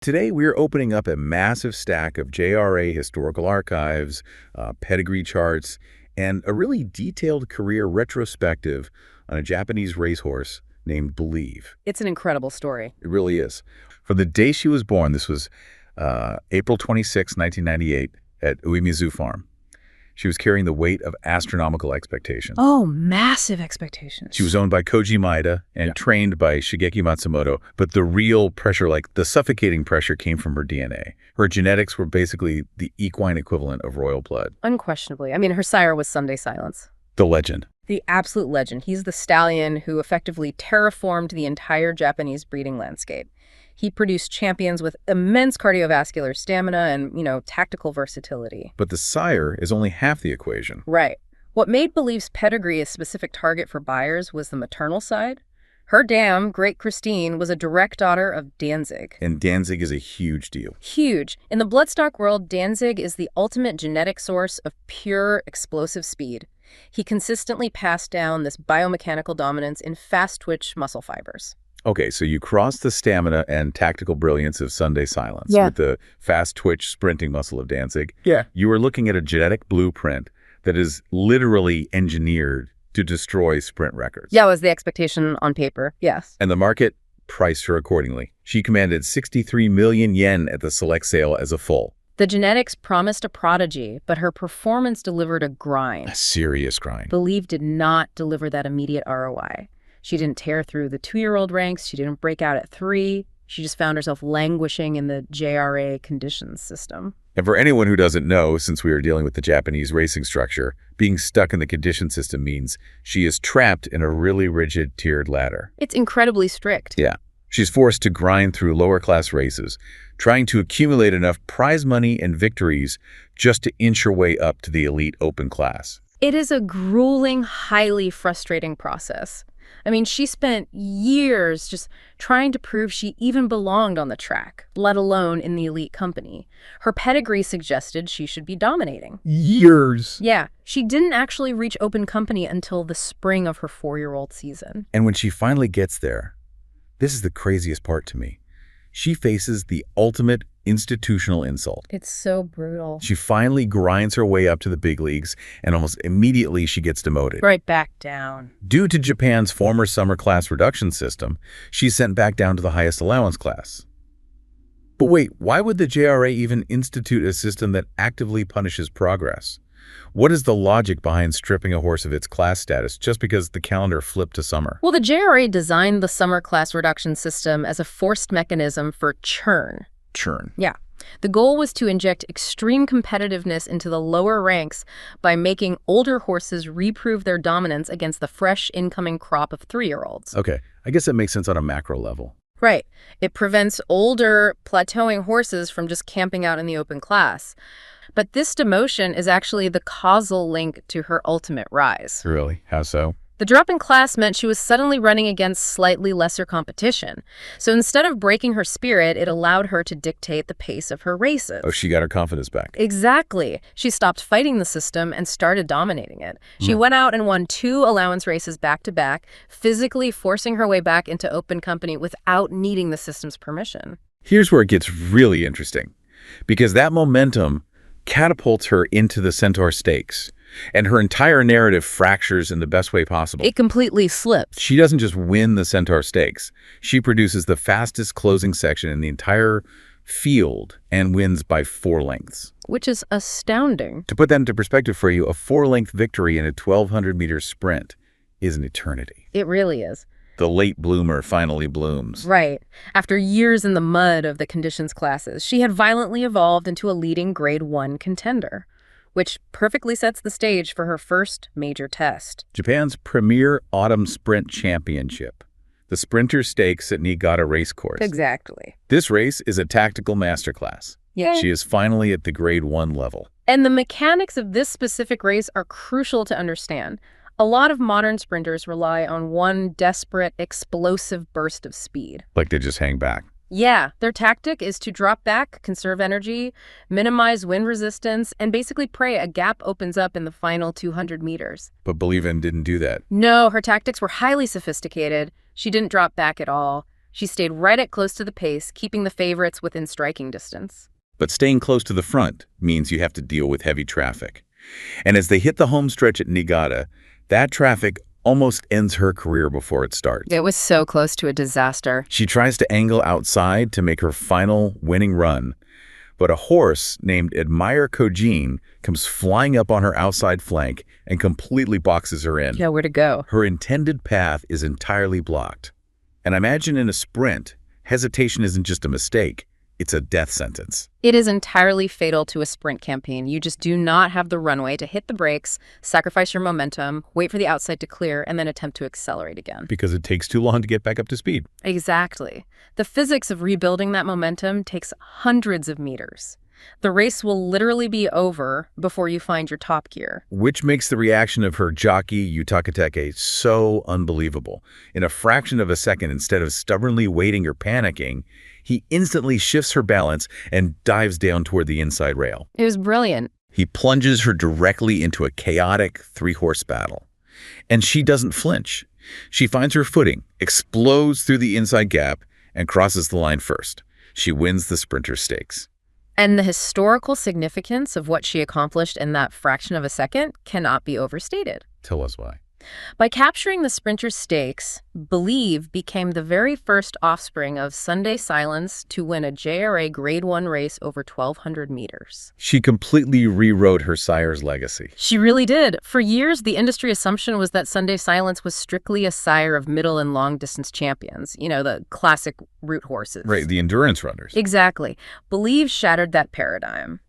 Today, we're opening up a massive stack of JRA historical archives, pedigree charts, and a really detailed career retrospective on a Japanese racehorse named Believe. It's an incredible story. It really is. From the day she was born, this was April 26, 1998, at Umamusume Farm. She was carrying the weight of astronomical expectations. Oh, massive expectations. She was owned by Koji Maeda and trained by Shigeki Matsumoto, but the real pressure, like the suffocating pressure, came from her DNA. Her genetics were basically the equine equivalent of royal blood. Unquestionably. I mean, her sire was Sunday Silence. The legend. The absolute legend. He's the stallion who effectively terraformed the entire Japanese breeding landscape. He produced champions with immense cardiovascular stamina and, tactical versatility. But the sire is only half the equation. Right. What made Believe's pedigree a specific target for buyers was the maternal side. Her dam, Great Christine, was a direct daughter of Danzig. And Danzig is a huge deal. Huge. In the bloodstock world, Danzig is the ultimate genetic source of pure explosive speed. He consistently passed down this biomechanical dominance in fast-twitch muscle fibers. Okay, so you cross the stamina and tactical brilliance of Sunday Silence with the fast-twitch sprinting muscle of Danzig. Yeah. You are looking at a genetic blueprint that is literally engineered to destroy sprint records. Yeah, was the expectation on paper, yes. And the market priced her accordingly. She commanded 63 million yen at the select sale as a foal. The genetics promised a prodigy, but her performance delivered a grind. A serious grind. Believe did not deliver that immediate ROI. She didn't tear through the 2-year-old ranks. She didn't break out at 3. She just found herself languishing in the JRA conditions system. And for anyone who doesn't know, since we are dealing with the Japanese racing structure, being stuck in the condition system means she is trapped in a really rigid tiered ladder. It's incredibly strict. Yeah. She's forced to grind through lower-class races, trying to accumulate enough prize money and victories just to inch her way up to the elite open class. It is a grueling, highly frustrating process. I mean, she spent years just trying to prove she even belonged on the track, let alone in the elite company. Her pedigree suggested she should be dominating. Years. Yeah, she didn't actually reach open company until the spring of her 4-year-old season. And when she finally gets there, this is the craziest part to me. She faces the ultimate institutional insult. It's so brutal. She finally grinds her way up to the big leagues, and almost immediately she gets demoted. Right back down. Due to Japan's former summer class reduction system, she's sent back down to the highest allowance class. But wait, why would the JRA even institute a system that actively punishes progress? What is the logic behind stripping a horse of its class status just because the calendar flipped to summer? Well, the JRA designed the summer class reduction system as a forced mechanism for churn. Churn. Yeah. The goal was to inject extreme competitiveness into the lower ranks by making older horses reprove their dominance against the fresh incoming crop of 3-year-olds. Okay, I guess that makes sense on a macro level. Right. It prevents older, plateauing horses from just camping out in the open class. But this demotion is actually the causal link to her ultimate rise. Really? How so? The drop in class meant she was suddenly running against slightly lesser competition. So instead of breaking her spirit, it allowed her to dictate the pace of her races. Oh, she got her confidence back. Exactly. She stopped fighting the system and started dominating it. She went out and won 2 allowance races back-to-back, physically forcing her way back into open company without needing the system's permission. Here's where it gets really interesting, because that momentum catapults her into the Centaur Stakes, and her entire narrative fractures in the best way possible. It completely slips. She doesn't just win the Centaur Stakes. She produces the fastest closing section in the entire field and wins by 4 lengths. Which is astounding. To put that into perspective for you, a 4-length victory in a 1,200-meter sprint is an eternity. It really is. The late bloomer finally blooms. Right. After years in the mud of the conditions classes, she had violently evolved into a leading Grade 1 contender, which perfectly sets the stage for her first major test. Japan's premier autumn sprint championship, the Sprinter Stakes at Niigata Racecourse. Exactly. This race is a tactical masterclass. Yeah. She is finally at the Grade 1 level. And the mechanics of this specific race are crucial to understand. A lot of modern sprinters rely on one desperate, explosive burst of speed. Like they just hang back. Yeah, their tactic is to drop back, conserve energy, minimize wind resistance, and basically pray a gap opens up in the final 200 meters. But Believe didn't do that. No, her tactics were highly sophisticated. She didn't drop back at all. She stayed right at close to the pace, keeping the favorites within striking distance. But staying close to the front means you have to deal with heavy traffic. And as they hit the home stretch at Niigata, that traffic almost ends her career before it starts. It was so close to a disaster. She tries to angle outside to make her final winning run, but a horse named Admire Kojin comes flying up on her outside flank and completely boxes her in. Nowhere to go. Her intended path is entirely blocked. And I imagine in a sprint, hesitation isn't just a mistake, it's a death sentence. It is entirely fatal to a sprint campaign. You just do not have the runway to hit the brakes, sacrifice your momentum, wait for the outside to clear, and then attempt to accelerate again. Because it takes too long to get back up to speed. Exactly. The physics of rebuilding that momentum takes hundreds of meters. The race will literally be over before you find your top gear. Which makes the reaction of her jockey, Utakateke, so unbelievable. In a fraction of a second, instead of stubbornly waiting or panicking, he instantly shifts her balance and dives down toward the inside rail. It was brilliant. He plunges her directly into a chaotic three-horse battle. And she doesn't flinch. She finds her footing, explodes through the inside gap, and crosses the line first. She wins the Sprinter Stakes. And the historical significance of what she accomplished in that fraction of a second cannot be overstated. Tell us why. By capturing the Sprinter Stakes, Believe became the very first offspring of Sunday Silence to win a JRA Grade 1 race over 1,200 meters. She completely rewrote her sire's legacy. She really did. For years, the industry assumption was that Sunday Silence was strictly a sire of middle and long distance champions, you know, the classic route horses. Right, the endurance runners. Exactly. Believe shattered that paradigm.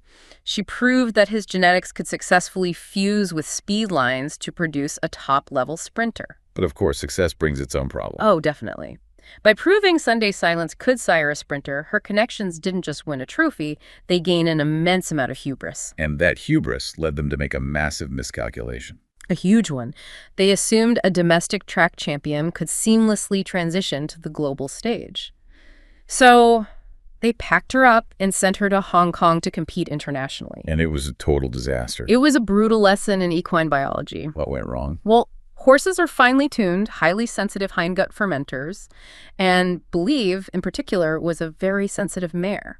She proved that his genetics could successfully fuse with speed lines to produce a top-level sprinter. But of course, success brings its own problem. Oh, definitely. By proving Sunday Silence could sire a sprinter, her connections didn't just win a trophy, they gained an immense amount of hubris. And that hubris led them to make a massive miscalculation. A huge one. They assumed a domestic track champion could seamlessly transition to the global stage. So they packed her up and sent her to Hong Kong to compete internationally. And it was a total disaster. It was a brutal lesson in equine biology. What went wrong? Well, horses are finely tuned, highly sensitive hindgut fermenters, and Believe, in particular, was a very sensitive mare.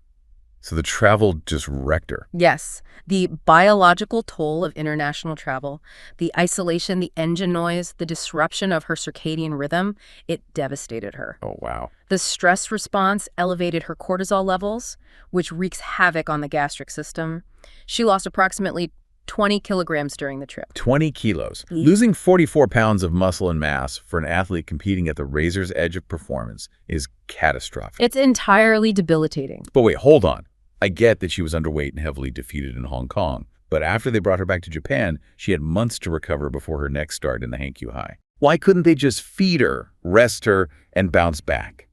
So the travel just wrecked her. Yes, the biological toll of international travel, the isolation, the engine noise, the disruption of her circadian rhythm, it devastated her. Oh, wow. The stress response elevated her cortisol levels, which wreaks havoc on the gastric system. She lost approximately 20 kilograms during the trip. 20 kilos. Losing 44 pounds of muscle and mass for an athlete competing at the razor's edge of performance is catastrophic. It's entirely debilitating. But wait, hold on. I get that she was underweight and heavily defeated in Hong Kong, but after they brought her back to Japan, she had months to recover before her next start in the Hankyu High. Why couldn't they just feed her, rest her, and bounce back?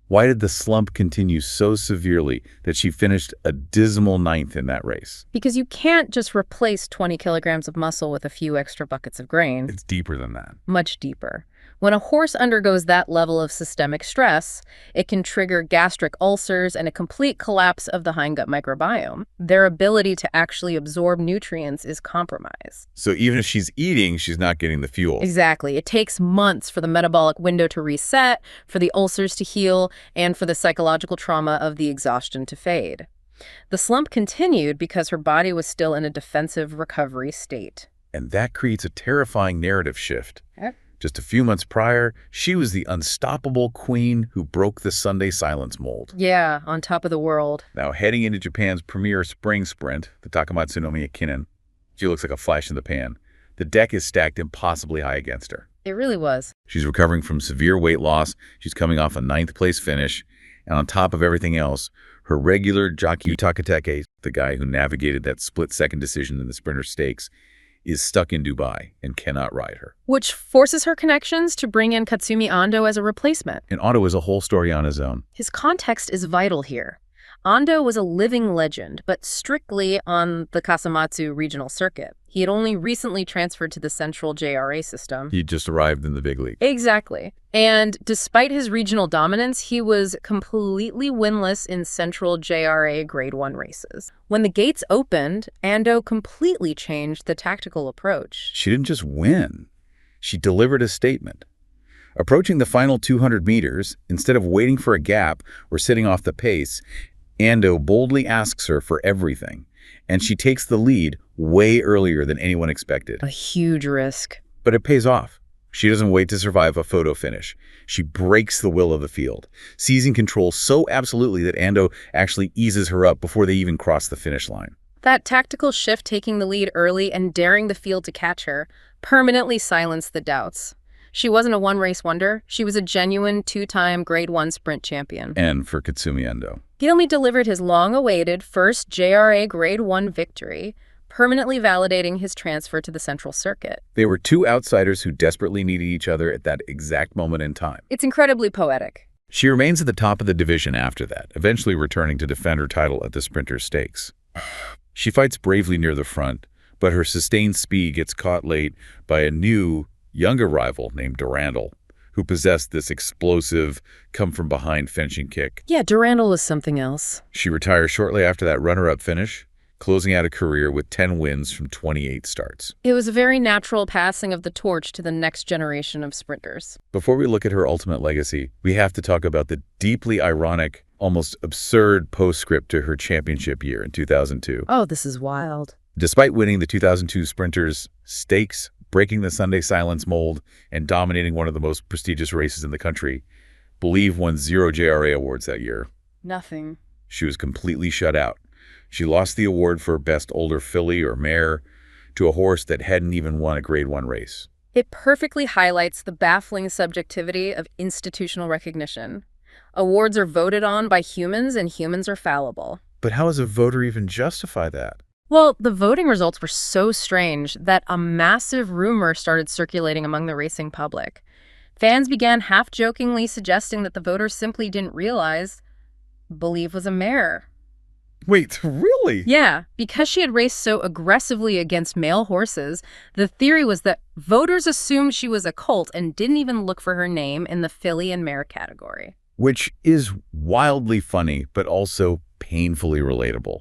Why did the slump continue so severely that she finished a dismal 9th in that race? Because you can't just replace 20 kilograms of muscle with a few extra buckets of grain. It's deeper than that. Much deeper. When a horse undergoes that level of systemic stress, it can trigger gastric ulcers and a complete collapse of the hindgut microbiome. Their ability to actually absorb nutrients is compromised. So even if she's eating, she's not getting the fuel. Exactly. It takes months for the metabolic window to reset, for the ulcers to heal, and for the psychological trauma of the exhaustion to fade. The slump continued because her body was still in a defensive recovery state. And that creates a terrifying narrative shift. Yep. Just a few months prior, she was the unstoppable queen who broke the Sunday Silence mold. Yeah, on top of the world. Now, heading into Japan's premier spring sprint, the Takamatsu no Miyakinen, she looks like a flash in the pan. The deck is stacked impossibly high against her. It really was. She's recovering from severe weight loss. She's coming off a 9th place finish. And on top of everything else, her regular jockey Takateke, the guy who navigated that split-second decision in the Sprinter Stakes, is stuck in Dubai and cannot ride her. Which forces her connections to bring in Katsumi Ando as a replacement. And Ando is a whole story on his own. His context is vital here. Ando was a living legend, but strictly on the Kasamatsu regional circuit. He had only recently transferred to the central JRA system. He just arrived in the big league. Exactly. And despite his regional dominance, he was completely winless in central JRA Grade 1 races. When the gates opened, Ando completely changed the tactical approach. She didn't just win. She delivered a statement. Approaching the final 200 meters, instead of waiting for a gap or sitting off the pace, Ando boldly asks her for everything, and she takes the lead way earlier than anyone expected. A huge risk. But it pays off. She doesn't wait to survive a photo finish. She breaks the will of the field, seizing control so absolutely that Ando actually eases her up before they even cross the finish line. That tactical shift, taking the lead early and daring the field to catch her, permanently silenced the doubts. She wasn't a one-race wonder. She was a genuine two-time Grade 1 sprint champion. And for Katsumi Endo. He only delivered his long-awaited first JRA Grade 1 victory, permanently validating his transfer to the Central Circuit. They were two outsiders who desperately needed each other at that exact moment in time. It's incredibly poetic. She remains at the top of the division after that, eventually returning to defend her title at the Sprinter Stakes. She fights bravely near the front, but her sustained speed gets caught late by a new, younger rival named Durandal, who possessed this explosive, come-from-behind finishing kick. Yeah, Durandal was something else. She retires shortly after that runner-up finish, closing out a career with 10 wins from 28 starts. It was a very natural passing of the torch to the next generation of sprinters. Before we look at her ultimate legacy, we have to talk about the deeply ironic, almost absurd postscript to her championship year in 2002. Oh, this is wild. Despite winning the 2002 Sprinters Stakes, breaking the Sunday silence mold, and dominating one of the most prestigious races in the country, Believe won 0 JRA awards that year. Nothing. She was completely shut out. She lost the award for Best Older Filly or Mare to a horse that hadn't even won a Grade 1 race. It perfectly highlights the baffling subjectivity of institutional recognition. Awards are voted on by humans, and humans are fallible. But how does a voter even justify that? Well, the voting results were so strange that a massive rumor started circulating among the racing public. Fans began half-jokingly suggesting that the voters simply didn't realize Believe was a mare. Wait, really? Yeah, because she had raced so aggressively against male horses, the theory was that voters assumed she was a colt and didn't even look for her name in the filly and mare category. Which is wildly funny, but also painfully relatable.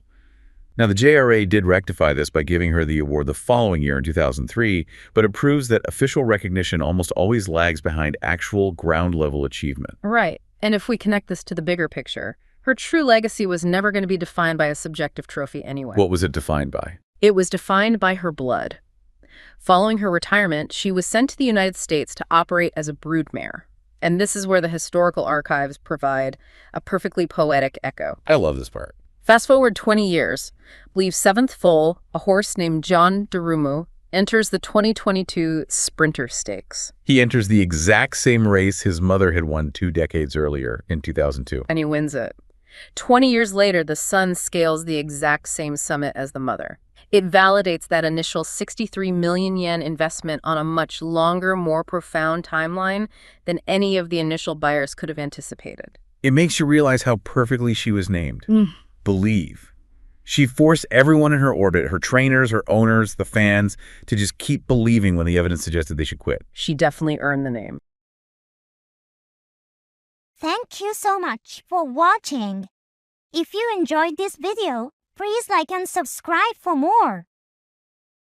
Now, the JRA did rectify this by giving her the award the following year in 2003, but it proves that official recognition almost always lags behind actual ground-level achievement. Right, and if we connect this to the bigger picture, her true legacy was never going to be defined by a subjective trophy anyway. What was it defined by? It was defined by her blood. Following her retirement, she was sent to the United States to operate as a broodmare. And this is where the historical archives provide a perfectly poetic echo. I love this part. Fast forward 20 years. Believe's 7th foal, a horse named John Durumu, enters the 2022 Sprinter Stakes. He enters the exact same race his mother had won 2 decades earlier in 2002. And he wins it. 20 years later, the son scales the exact same summit as the mother. It validates that initial 63 million yen investment on a much longer, more profound timeline than any of the initial buyers could have anticipated. It makes you realize how perfectly she was named. Believe. She forced everyone in her orbit, her trainers, her owners, the fans, to just keep believing when the evidence suggested they should quit. She definitely earned the name. Thank you so much for watching. If you enjoyed this video, please like and subscribe for more.